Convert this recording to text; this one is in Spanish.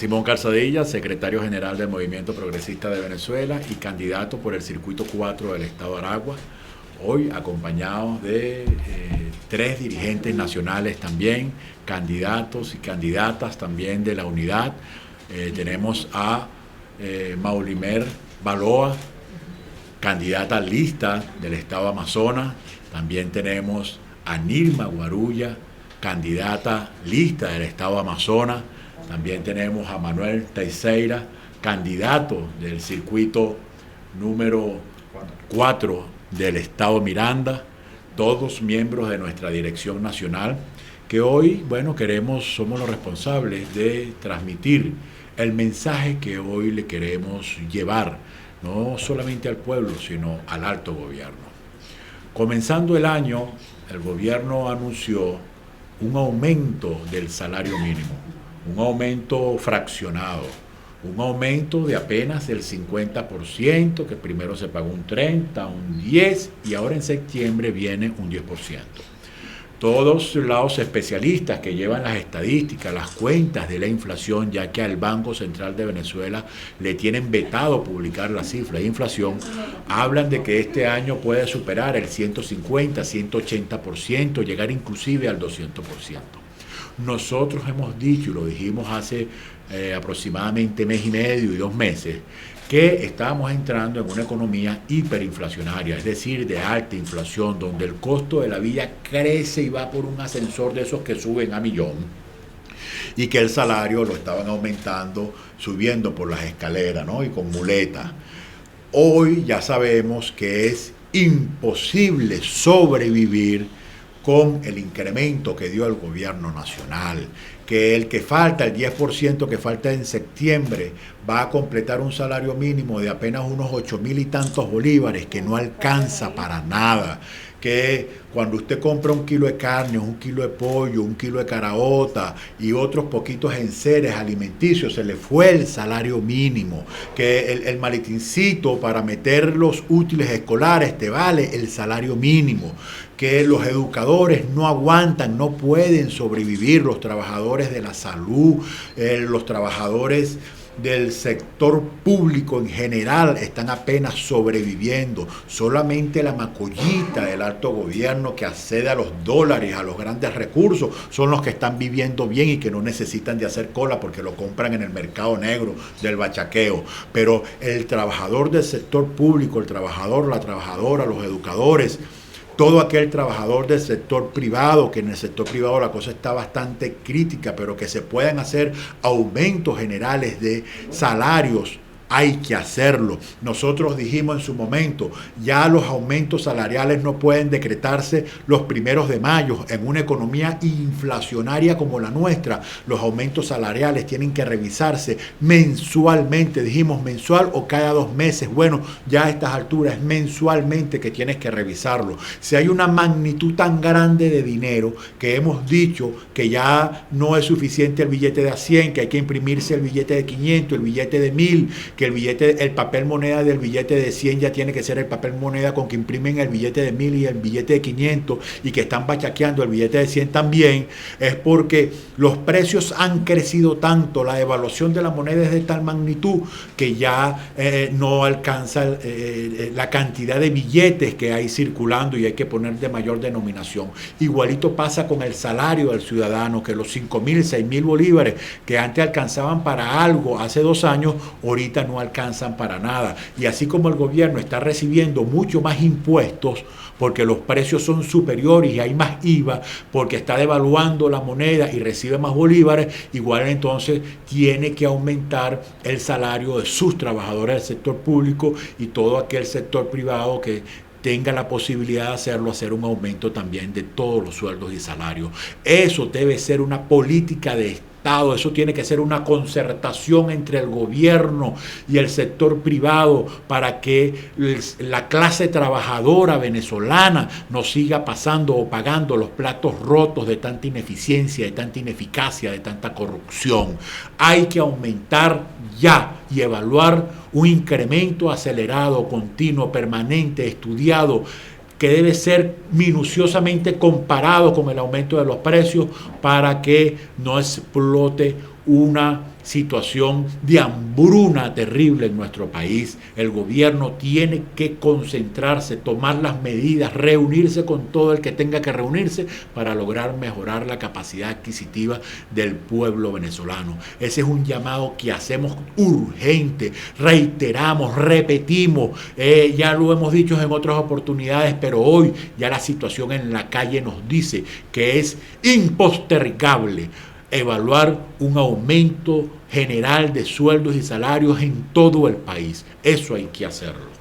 Simón Calzadilla, secretario general del Movimiento Progresista de Venezuela y candidato por el Circuito 4 del Estado de Aragua. Hoy acompañados de tres dirigentes nacionales también, candidatos y candidatas también de la unidad. Tenemos a Maulimer Baloa, candidata lista del Estado Amazonas. También tenemos a Nilma Guarulla, candidata lista del Estado Amazonas. También tenemos a Manuel Teixeira, candidato del circuito número 4 del Estado Miranda, todos miembros de nuestra dirección nacional, que hoy, somos los responsables de transmitir el mensaje que hoy le queremos llevar, no solamente al pueblo, sino al alto gobierno. Comenzando el año, el gobierno anunció un aumento del salario mínimo, un aumento fraccionado, un aumento de apenas el 50%, que primero se pagó un 30%, un 10% y ahora en septiembre viene un 10%. Todos los especialistas que llevan las estadísticas, las cuentas de la inflación, ya que al Banco Central de Venezuela le tienen vetado publicar las cifras de inflación, hablan de que este año puede superar el 150, 180%, llegar inclusive al 200%. Nosotros hemos dicho, y lo dijimos hace aproximadamente mes y medio y 2 meses, que estábamos entrando en una economía hiperinflacionaria, es decir, de alta inflación, donde el costo de la vida crece y va por un ascensor de esos que suben a millón, y que el salario lo estaban aumentando, subiendo por las escaleras, ¿no? Y con muletas. Hoy ya sabemos que es imposible sobrevivir con el incremento que dio el gobierno nacional, que el que falta, el 10% que falta en septiembre, va a completar un salario mínimo de apenas unos 8.000 y tantos bolívares, que no alcanza para nada, que cuando usted compra un kilo de carne, un kilo de pollo, un kilo de caraota y otros poquitos enseres alimenticios, se le fue el salario mínimo, que el maletincito para meter los útiles escolares te vale el salario mínimo, que los educadores no aguantan, no pueden sobrevivir, los trabajadores de la salud, los trabajadores del sector público en general están apenas sobreviviendo. Solamente la macollita del alto gobierno que accede a los dólares, a los grandes recursos, son los que están viviendo bien y que no necesitan de hacer cola porque lo compran en el mercado negro del bachaqueo. Pero el trabajador del sector público, el trabajador, la trabajadora, los educadores, todo aquel trabajador del sector privado, que en el sector privado la cosa está bastante crítica, pero que se puedan hacer aumentos generales de salarios, hay que hacerlo. Nosotros dijimos en su momento, ya los aumentos salariales no pueden decretarse los 1 de mayo. En una economía inflacionaria como la nuestra, los aumentos salariales tienen que revisarse mensualmente. Dijimos mensual o cada 2 meses. Bueno, ya a estas alturas es mensualmente que tienes que revisarlo. Si hay una magnitud tan grande de dinero que hemos dicho que ya no es suficiente el billete de a 100, que hay que imprimirse el billete de 500, el billete de 1000, que el papel moneda del billete de 100 ya tiene que ser el papel moneda con que imprimen el billete de 1000 y el billete de 500, y que están bachaqueando el billete de 100 también, es porque los precios han crecido tanto, la devaluación de la moneda es de tal magnitud que ya no alcanza la cantidad de billetes que hay circulando y hay que poner de mayor denominación. Igualito pasa con el salario del ciudadano, que los 5.000, 6.000 bolívares que antes alcanzaban para algo hace 2 años, ahorita no alcanzan para nada. Y así como el gobierno está recibiendo mucho más impuestos porque los precios son superiores y hay más IVA porque está devaluando la moneda y recibe más bolívares, igual entonces tiene que aumentar el salario de sus trabajadores del sector público y todo aquel sector privado que tenga la posibilidad de hacerlo, hacer un aumento también de todos los sueldos y salarios. Eso debe ser una política de Estado. Eso tiene que ser una concertación entre el gobierno y el sector privado para que la clase trabajadora venezolana no siga pasando o pagando los platos rotos de tanta ineficiencia, de tanta ineficacia, de tanta corrupción. Hay que aumentar ya y evaluar un incremento acelerado, continuo, permanente, estudiado, que debe ser minuciosamente comparado con el aumento de los precios para que no explote una situación de hambruna terrible en nuestro país. El gobierno tiene que concentrarse, tomar las medidas, reunirse con todo el que tenga que reunirse para lograr mejorar la capacidad adquisitiva del pueblo venezolano. Ese es un llamado que hacemos urgente, reiteramos, repetimos, ya lo hemos dicho en otras oportunidades, pero hoy ya la situación en la calle nos dice que es impostergable evaluar un aumento general de sueldos y salarios en todo el país. Eso hay que hacerlo.